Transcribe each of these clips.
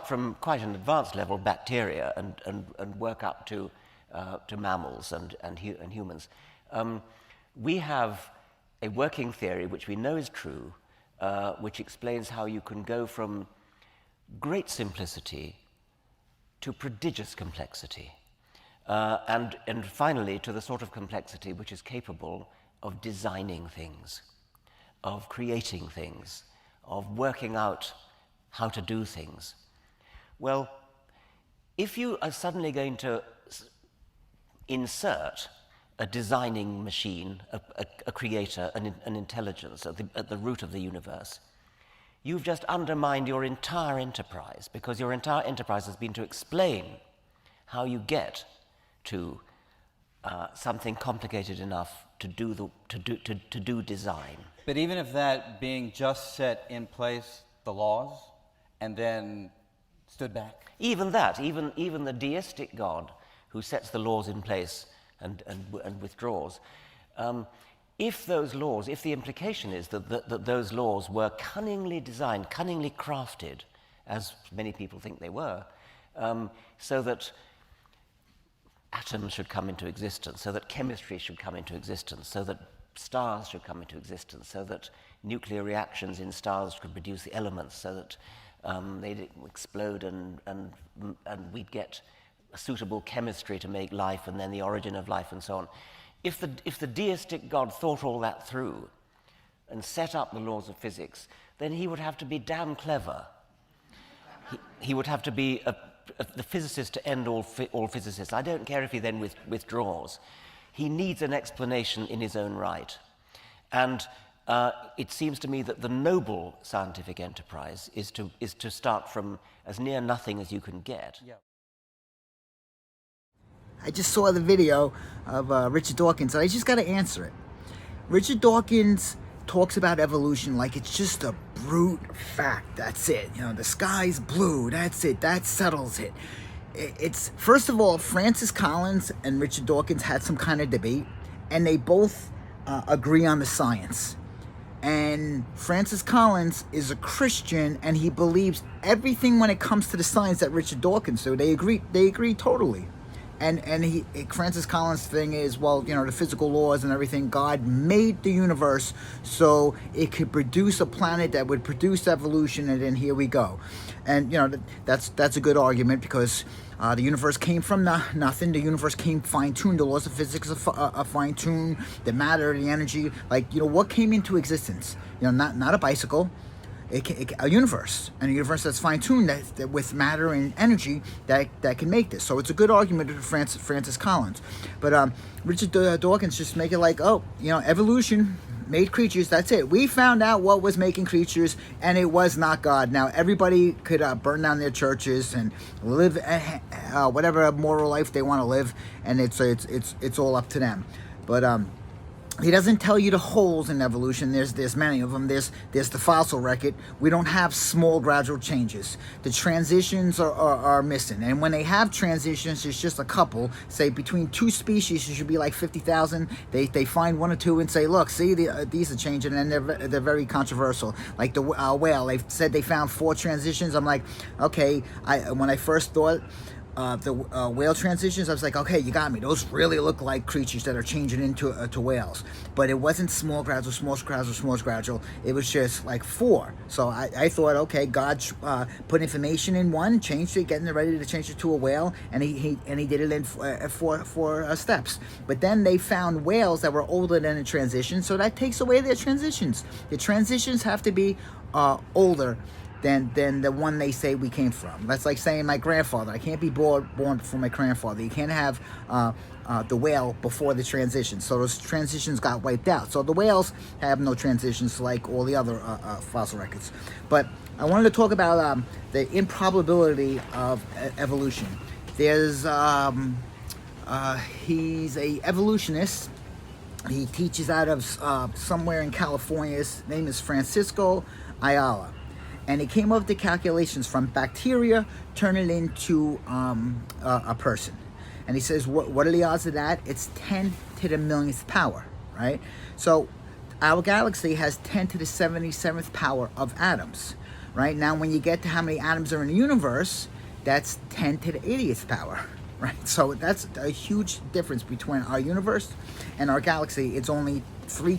from quite an advanced level, bacteria, and work up to mammals and humans. We have a working theory which we know is true, which explains how you can go from great simplicity to prodigious complexity, and finally to the sort of complexity which is capable of designing things, of creating things, of working out how to do things. Well, if you are suddenly going to insert a designing machine, a creator, an intelligence at the root of the universe, you've just undermined your entire enterprise, because your entire enterprise has been to explain how you get to something complicated enough to do design. But even if that being just set in place the laws and then stood back? Even that, even the deistic God who sets the laws in place and withdraws, if those laws, if the implication is that those laws were cunningly designed, cunningly crafted, as many people think they were, so that atoms should come into existence, so that chemistry should come into existence, so that stars should come into existence, so that nuclear reactions in stars could produce the elements, so that they'd explode and we'd get a suitable chemistry to make life, and then the origin of life and so on. If the deistic God thought all that through and set up the laws of physics, then he would have to be damn clever. He would have to be the physicist to end all physicists. I don't care if he then withdraws. He needs an explanation in his own right. And it seems to me that the noble scientific enterprise is to start from as near nothing as you can get. Yeah. I just saw the video of Richard Dawkins, and I just got to answer it. Richard Dawkins talks about evolution like it's just a brute fact. That's it. You know, the sky's blue. That's it. That settles it. It's, first of all, Francis Collins and Richard Dawkins had some kind of debate, and they both agree on the science. And Francis Collins is a Christian, and he believes everything when it comes to the science that Richard Dawkins do. They agree totally. And Francis Collins' thing is, well, you know, the physical laws and everything, God made the universe so it could produce a planet that would produce evolution, and then here we go. And, you know, that's a good argument, because the universe came from nothing. The universe came fine-tuned. The laws of physics are fine-tuned. The matter, the energy, like, you know, what came into existence? You know, not a bicycle. A universe, and a universe that's fine-tuned that with matter and energy that can make this. So it's a good argument for Francis Collins. But Richard Dawkins just make it like, oh, you know, evolution made creatures, that's it. We found out what was making creatures, and it was not God. Now, everybody could burn down their churches and live whatever moral life they want to live, and it's all up to them. But he doesn't tell you the holes in evolution. There's many of them. There's the fossil record. We don't have small gradual changes. The transitions are missing. And when they have transitions, it's just a couple. Say between two species, it should be like 50,000. They find one or two and say, look, see, these are changing, and they're very controversial. Like the whale, they said they found 4 transitions. I'm like, okay. When I first thought the whale transitions, I was like, okay, you got me. Those really look like creatures that are changing into whales. But it wasn't small gradual, small gradual, small gradual. It was just like 4. So I thought, okay, God put information in one, changed it, getting it ready to change it to a whale, and he did it in 4 steps. But then they found whales that were older than the transition, so that takes away their transitions. The transitions have to be older than the one they say we came from. That's like saying my grandfather. I can't be born before my grandfather. You can't have the whale before the transition. So those transitions got wiped out. So the whales have no transitions like all the other fossil records. But I wanted to talk about the improbability of evolution. There's he's a evolutionist. He teaches out of somewhere in California. His name is Francisco Ayala. And he came up with the calculations from bacteria turning into a person. And he says, what are the odds of that? It's 10 to the millionth power, right? So our galaxy has 10 to the 77th power of atoms. right? Now, when you get to how many atoms are in the universe, that's 10 to the 80th power, right? So that's a huge difference between our universe and our galaxy. It's only three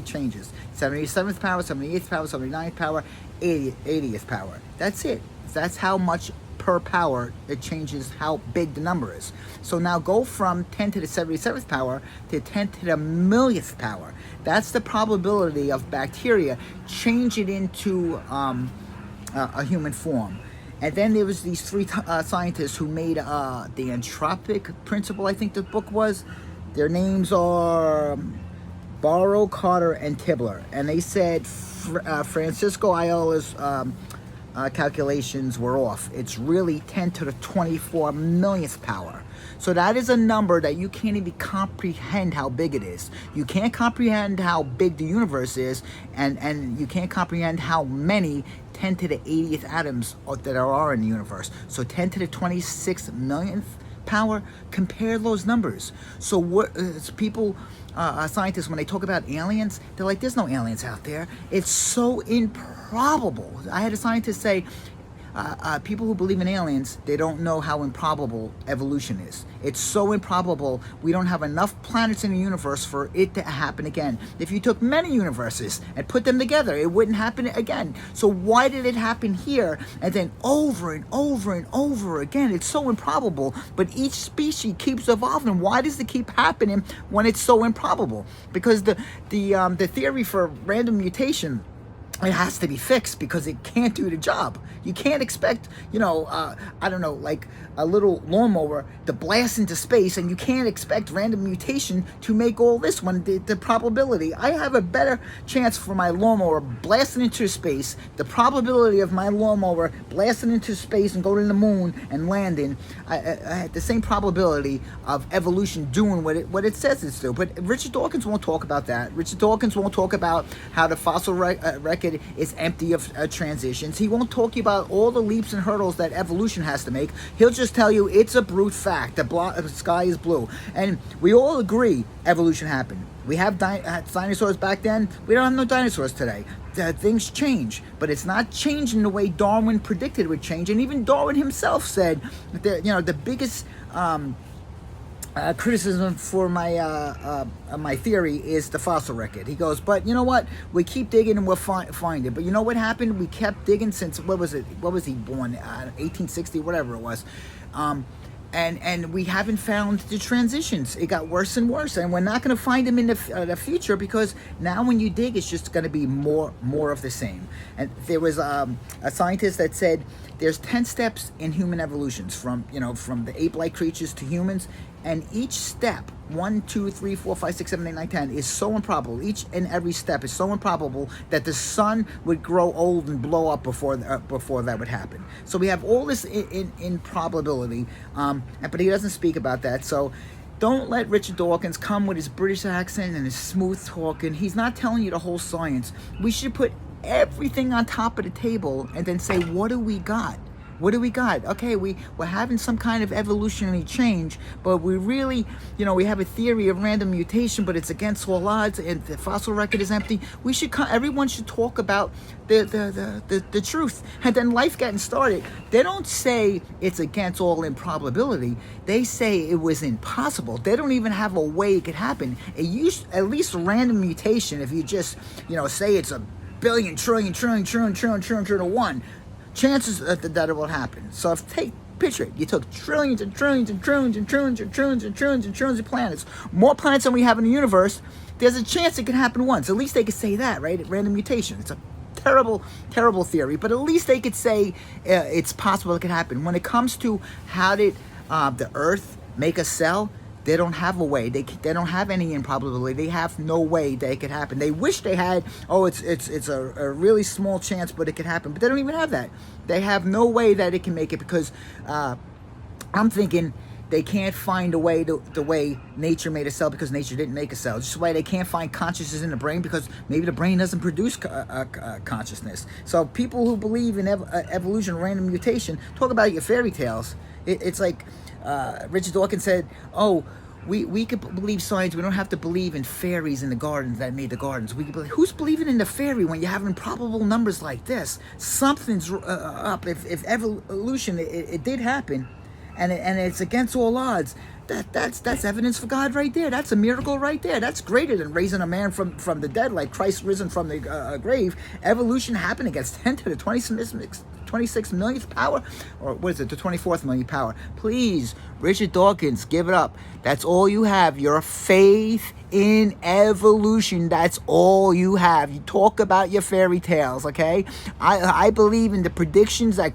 changes: 77th power, 78th power, 79th power, 80th power. That's it. That's how much per power it changes how big the number is. So now go from 10 to the 77th power to 10 to the millionth power. That's the probability of bacteria change it into a human form. And then there was these three scientists who made the entropic principle, I think the book was. Their names are Barrow, Carter, and Tibler. And they said Francisco Ayala's calculations were off. It's really 10 to the 24 millionth power. So that is a number that you can't even comprehend how big it is. You can't comprehend how big the universe is, and you can't comprehend how many 10 to the 80th atoms that are in the universe. So 10 to the 26 millionth power, compare those numbers. So what people, scientists, when they talk about aliens, they're like, there's no aliens out there. It's so improbable. I had a scientist say, people who believe in aliens, they don't know how improbable evolution is. It's so improbable. We don't have enough planets in the universe for it to happen again. If you took many universes and put them together, it wouldn't happen again. So why did it happen here and then over and over and over again? It's so improbable, but each species keeps evolving. Why does it keep happening when it's so improbable? Because the theory for random mutation, it has to be fixed because it can't do the job. You can't expect, I don't know, like a little lawnmower to blast into space, and you can't expect random mutation to make all this one. The probability, I have a better chance for my lawnmower blasting into space. The probability of my lawnmower blasting into space and going to the moon and landing, I had the same probability of evolution doing what it says it's do. But Richard Dawkins won't talk about that. Richard Dawkins won't talk about how the fossil record is empty of transitions. He won't talk to you about all the leaps and hurdles that evolution has to make. He'll just tell you it's a brute fact. The sky is blue. And we all agree evolution happened. We have dinosaurs back then. We don't have no dinosaurs today. Things change, but it's not changing the way Darwin predicted it would change. And even Darwin himself said that the biggest criticism for my theory is the fossil record. He goes, but you know what? We keep digging and we'll find it. But you know what happened? We kept digging since, what was it? What was he born? 1860, whatever it was. And we haven't found the transitions. It got worse and worse, and we're not going to find them in the future, because now when you dig, it's just going to be more of the same. And there was a scientist that said there's 10 steps in human evolutions from the ape-like creatures to humans, and each step, 1, 2, 3, 4, 5, 6, 7, 8, 9, 10, is so improbable. Each and every step is so improbable that the sun would grow old and blow up before that would happen. So we have all this in probability, but he doesn't speak about that. So don't let Richard Dawkins come with his British accent and his smooth talking. He's not telling you the whole science. We should put everything on top of the table and then say, what do we got? What do we got? Okay, we're having some kind of evolutionary change, but we really, we have a theory of random mutation, but it's against all odds, and the fossil record is empty. Everyone should talk about the truth, and then life getting started. They don't say it's against all improbability. They say it was impossible. They don't even have a way it could happen. At least random mutation, if you just, say it's a billion, trillion to one. Chances that it will happen. So picture it. You took trillions and trillions and trillions and trillions and trillions and trillions and trillions of planets, more planets than we have in the universe. There's a chance it could happen once. At least they could say that, right? Random mutation. It's a terrible, terrible theory, but at least they could say it's possible it could happen. When it comes to how did the Earth make a cell, they don't have a way. They don't have any improbability. They have no way that it could happen. They wish they had, it's a really small chance, but it could happen. But they don't even have that. They have no way that it can make it, because I'm thinking they can't find a way the way nature made a cell, because nature didn't make a cell. Just why they can't find consciousness in the brain, because maybe the brain doesn't produce consciousness. So people who believe in evolution, random mutation, talk about your fairy tales. It's like Richard Dawkins said, we could believe science. We don't have to believe in fairies in the gardens that made the gardens. We could believe, who's believing in the fairy when you have improbable numbers like this? Something's up. If evolution it did happen, and it's against all odds. That's evidence for God right there. That's a miracle right there. That's greater than raising a man from the dead, like Christ risen from the grave. Evolution happened against 10 to the 26 millionth power, or what is it, the 24th millionth power? Please, Richard Dawkins, give it up. That's all you have. Your faith in evolution. That's all you have. You talk about your fairy tales, okay? I believe in the predictions that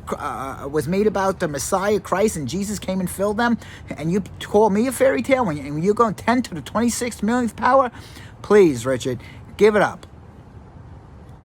was made about the Messiah, Christ, and Jesus came and filled them. And you call me a fairy tale when you're going 10 to the 26th millionth power? Please, Richard, give it up.